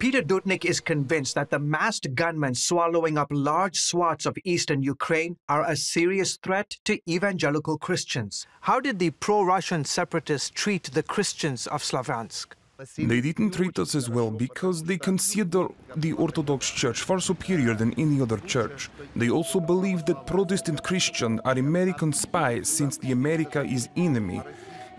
Peter Dudnik is convinced that the masked gunmen swallowing up large swaths of eastern Ukraine are a serious threat to evangelical Christians. How did the pro-Russian separatists treat the Christians of Slavyansk? They didn't treat us as well because they consider the Orthodox Church far superior than any other church. They also believe that Protestant Christians are American spies since the America is enemy.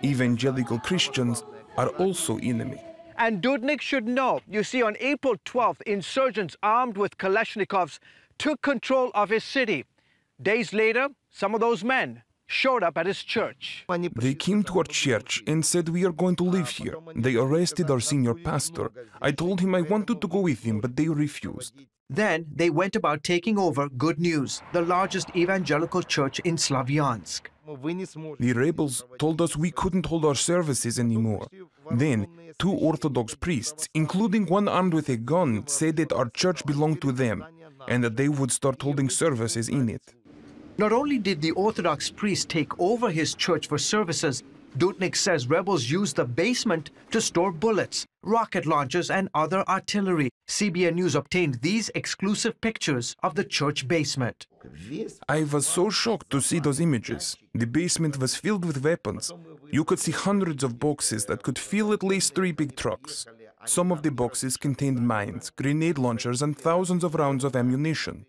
Evangelical Christians are also enemy. And Dudnik should know. You see, on April 12th, insurgents armed with Kalashnikovs took control of his city. Days later, some of those men showed up at his church. They came to our church and said, "We are going to live here." They arrested our senior pastor. I told him I wanted to go with him, but they refused. Then they went about taking over Good News, the largest evangelical church in Slavyansk. The rebels told us we couldn't hold our services anymore. Then, 2 Orthodox priests, including one armed with a gun, said that our church belonged to them and that they would start holding services in it. Not only did the Orthodox priest take over his church for services, Dudnik says rebels used the basement to store bullets, rocket launchers, and other artillery. CBN News obtained these exclusive pictures of the church basement. I was so shocked to see those images. The basement was filled with weapons. You could see hundreds of boxes that could fill at least 3 big trucks. Some of the boxes contained mines, grenade launchers, and thousands of rounds of ammunition.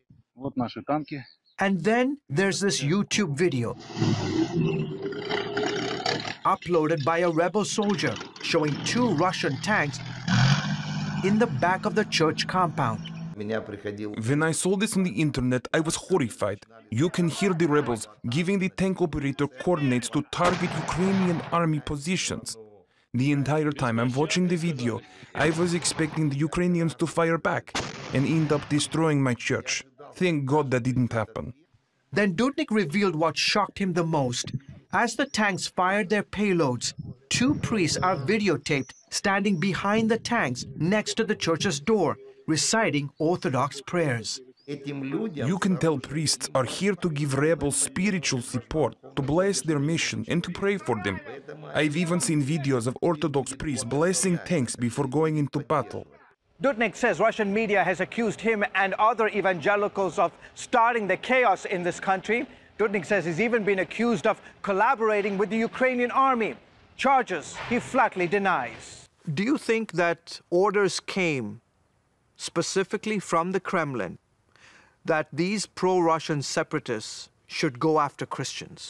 And then there's this YouTube video uploaded by a rebel soldier showing 2 Russian tanks in the back of the church compound. When I saw this on the internet, I was horrified. You can hear the rebels giving the tank operator coordinates to target Ukrainian army positions. The entire time I'm watching the video, I was expecting the Ukrainians to fire back and end up destroying my church. Thank God that didn't happen. Then Dudnik revealed what shocked him the most. As the tanks fired their payloads, 2 priests are videotaped standing behind the tanks next to the church's door, reciting Orthodox prayers. You can tell priests are here to give rebels spiritual support, to bless their mission and to pray for them. I've even seen videos of Orthodox priests blessing tanks before going into battle. Dudnik says Russian media has accused him and other evangelicals of starting the chaos in this country. Dudnik says he's even been accused of collaborating with the Ukrainian army, charges he flatly denies. Do you think that orders came specifically from the Kremlin that these pro-Russian separatists should go after Christians?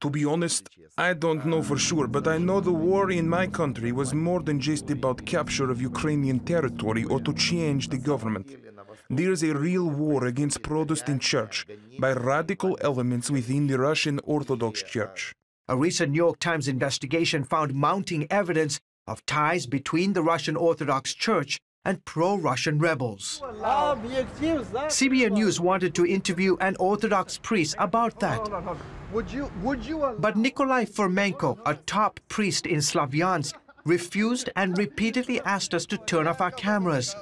To be honest, I don't know for sure, but I know the war in my country was more than just about capture of Ukrainian territory or to change the government. There's a real war against Protestant Church by radical elements within the Russian Orthodox Church. A recent New York Times investigation found mounting evidence of ties between the Russian Orthodox Church and pro-Russian rebels. CBN News wanted to interview an Orthodox priest about that. But Nikolai Fomenko, a top priest in Slavyansk, refused and repeatedly asked us to turn off our cameras.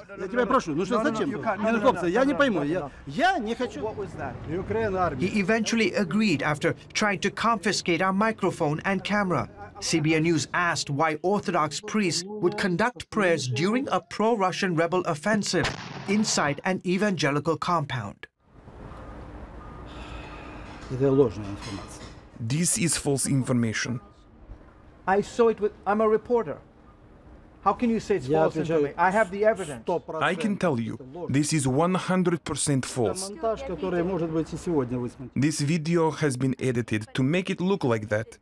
He eventually agreed after trying to confiscate our microphone and camera. CBN News asked why Orthodox priests would conduct prayers during a pro-Russian rebel offensive inside an evangelical compound. This is false information. I saw it with... I'm a reporter. How can you say it's false information? I have the evidence. I can tell you, this is 100% false. This video has been edited to make it look like that.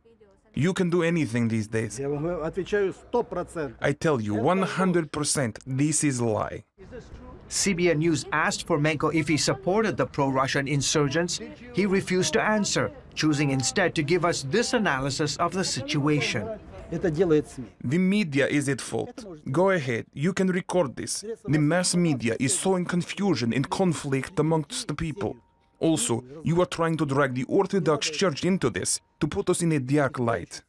You can do anything these days. I tell you, 100%, this is a lie. CBN News asked Fomenko if he supported the pro-Russian insurgents. He refused to answer, choosing instead to give us this analysis of the situation. The media is at fault. Go ahead, you can record this. The mass media is sowing confusion and conflict amongst the people. Also, you are trying to drag the Orthodox Church into this, to put us in a dark light.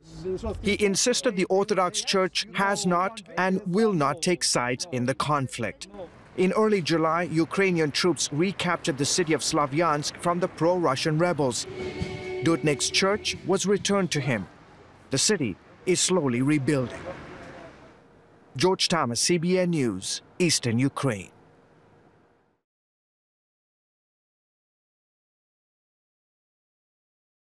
He insisted the Orthodox Church has not and will not take sides in the conflict. In early July, Ukrainian troops recaptured the city of Slavyansk from the pro-Russian rebels. Dudnik's church was returned to him. The city is slowly rebuilding. George Thomas, CBN News. eastern Ukraine.